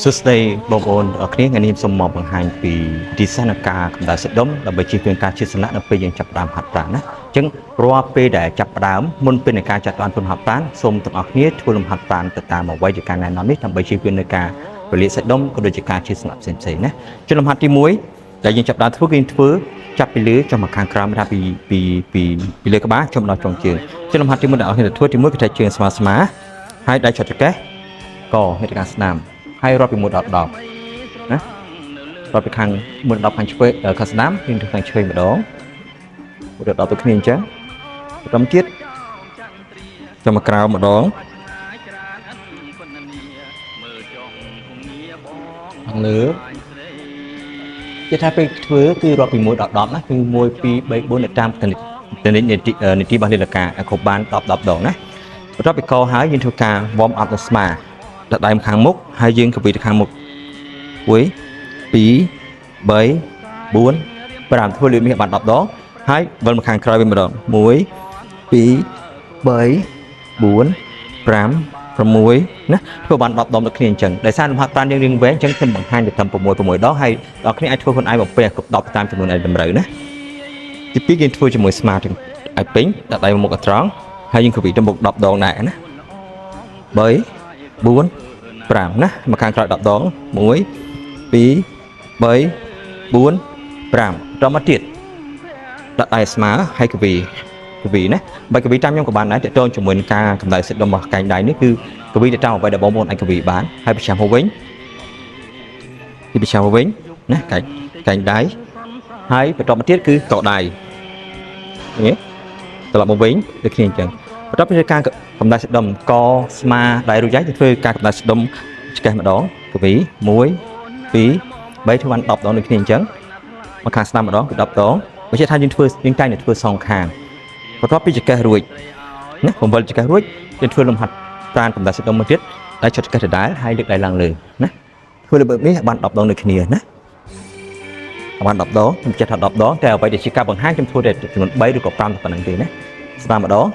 សួស្តីបងប្អូនអរគ្នាថ្ងៃនេះសូមមកបង្ហាញពីវិធីសាស្ត្រនៃការកម្ដៅសាច់ដុំដើម្បីជៀសវាងការឈឺសន្លាក់នៅពេលយើងចាប់ផ្ដើមហាត់ប្រាណណាអញ្ចឹងរាល់ពេលដែលចាប់ផ្ដើមមុនពេលនៃការចាត់បានពុនហាត់ប្រាណសូមទាំងអស់គ្នាធ្វើលំហាត់ប្រាណទៅតាមអ្វីជាការណែនាំនេះដើម្បីជៀសវាងនៅការរលាកសាច់ដុំក៏ដូចជាការឈឺសន្លាក់ផ្សេងៗណាចុះលំហាត់ទី1ដែលយើងចាប់ផ្ដើមធ្វើគឺធ្វើចាប់ពីលើចុះមកខាងក្រោមថាពីលើក្បាលចុះមកដល់ចុងជើងចុះលំហាត់ទី1ដែលអរគ្នាធ្វើទី1គឺថាជើងស្មើហើយដៃចុចចង្កេះកហេតុការស្នាមហើយរាប់ពី1ដល់10ណារាប់ពីខាង1ដល់10ខាងឆ្វេងខាងស្ដាំយើងទៅខាងឆ្វេងម្ដង1ដល់10ទៅគ្នាអញ្ចឹងបន្តទៀតចាំមកក្រោមម្ដងខាងលើគេថាពេលធ្វើគឺរាប់ពី1ដល់10ណាគឺ1 2 3 4ទៅតាមនីតិរបស់លេខការគ្រប់បាន10ដងណាបន្ទាប់ពីកហើយយើងធ្វើការ warm up នៅស្មាដាក់ដៃខាងមុខហើយយើងកវីទៅខាងមុខ1 2 3 4 5ធ្វើលឿននេះបាន10ដងហើយវិលមកខាងក្រោយវិញម្ដង1 2 3 4 5 6ណាធ្វើបាន10ដងដូចគ្នាអញ្ចឹងដោយសារលំហាត់ប្រាណយើងរៀងវែងអញ្ចឹងខ្ញុំបង្ហាញទៅត្រឹម6ដងហើយដល់គ្នាអាចធ្វើខ្លួនឯងបំពេញគ្រប់10តាមចំនួនដែលតម្រូវណាទី2យើងធ្វើជាមួយស្មាទាំងឲ្យពេញដាក់ដៃមុខឲ្យត្រង់ហើយយើងកវីទៅមុខ10ដងដែរណា3 4 5ណាមកខាងក្រោយ10ដង1 2 3 4 5តមកទៀតដាក់ដៃស្មើហើយកវីណាបើកវីតាមខ្ញុំក៏បានដែរតើតងជាមួយនឹងការកម្ដៅសាច់ដុំរបស់កែងដៃនេះគឺកវីទៅតាមអ្វីដែលបងប្អូនអាចកវីបានហើយប្រចាំហូបវិញណាកែងដៃហើយបន្តមកទៀតគឺកដៃនេះត្រឡប់មកវិញដូចគ្នាអញ្ចឹងបន្ទាប់ពីការកម្ដៅសាច់ដុំកស្មាដៃរួចហើយទៅធ្វើការកម្ដៅសាច់ដុំឆ្កេះម្ដងកវី1 2 3ធ្វើបាន10ដងដូចគ្នាអញ្ចឹងមកខាងស្ដាំម្ដងគឺ10ដងបើជាថាយើងតែងតែធ្វើសងខាងបន្ទាប់ពីឆ្កេះរួចណាបង្វិលឆ្កេះរួចយើងធ្វើលំហាត់ប្រាណកម្ដៅសាច់ដុំមួយទៀតដៃចុចឆ្កេះដដែលហើយលើកដៃឡើងលើណាធ្វើរបៀបនេះបាន10ដងដូចគ្នាណាបាន10ដងខ្ញុំចេះថា10ដងតែអ្វីដែលជាការបង្ហាញខ្ញុំធ្វើតែចំនួន3ឬក៏5តែប៉ុណ្្នឹងទេណាស្ដាំម្ដង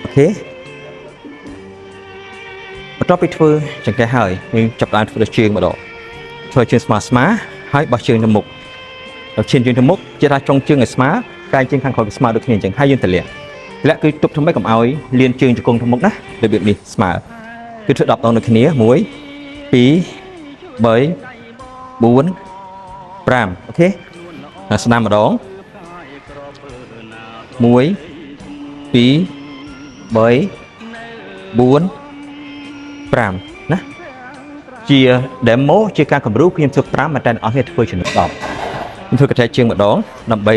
អូខេបន្ទាប់ពីធ្វើចង្កេះហើយយើងចាប់ដើមធ្វើជើងម្ដងធ្វើជើងស្មើហើយបោះជើងទៅមុខដល់ឈានជើងទៅមុខជាថាចុងជើងឲ្យស្មើកាយជើងខាងក្រោយស្មើដូចគ្នាអញ្ចឹងហើយយើងទម្លាក់គឺទប់ធ្វើម៉េចកុំឲ្យលៀនជើងជង្គង់ទៅមុខណារបៀបនេះស្មើគឺធ្វើ10ដងដូចគ្នា1 2 3 4 5អូខេស្ដាំម្ដង1 2 3 4 5ណាជា demo ជាការគំរូខ្ញុំធ្វើ5តែអស់គ្នាធ្វើចំណុច10ខ្ញុំធ្វើកន្លែងជើងម្ដងដើម្បី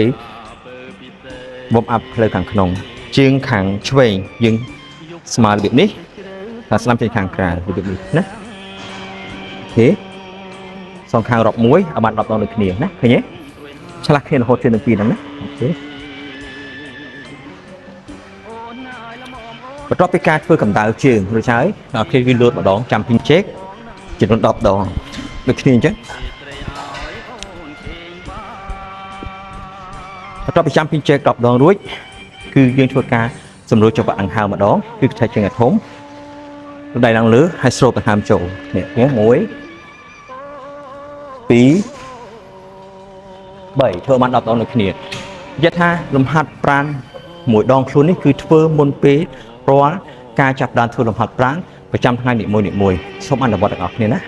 warm up ផ្លូវខាងក្នុងជើងខាងឆ្វេងយើងស្មើរបៀបនេះហើយស្ដាំចេញខាងក្រៅរបៀបនេះណាអូខេសងខាងរាប់1ឲ្យបាន10ដងដូចគ្នាណាឃើញទេឆ្លាស់គ្នារហូតជើងទាំងពីរហ្នឹងណាអូខេបន្ទាប់ពីការធ្វើកម្ដៅជើងរួចហើយដល់គ្នាគឺលោតម្ដងចាំពីជែកចំនួន10ដងដូចគ្នាអញ្ចឹងបន្ទាប់ពីចាំពីជែក10ដងរួចគឺយើងធ្វើការសម្រួលចង្វាក់ដង្ហើមម្ដងគឺខ្ចីជើងឲ្យធំដៃឡើងលើហើយស្រូបដង្ហើមចូលនេះ1 2 3ធ្វើបាន10ដងដូចគ្នានិយាយថាលំហាត់ប្រាណមួយដងខ្លួននេះគឺធ្វើមុនពេលរាល់ការចាប់ផ្ដើមធ្វើលំហាត់ប្រាណប្រចាំថ្ងៃនីមួយៗសូមអនុវត្តទាំងអស់គ្នាណា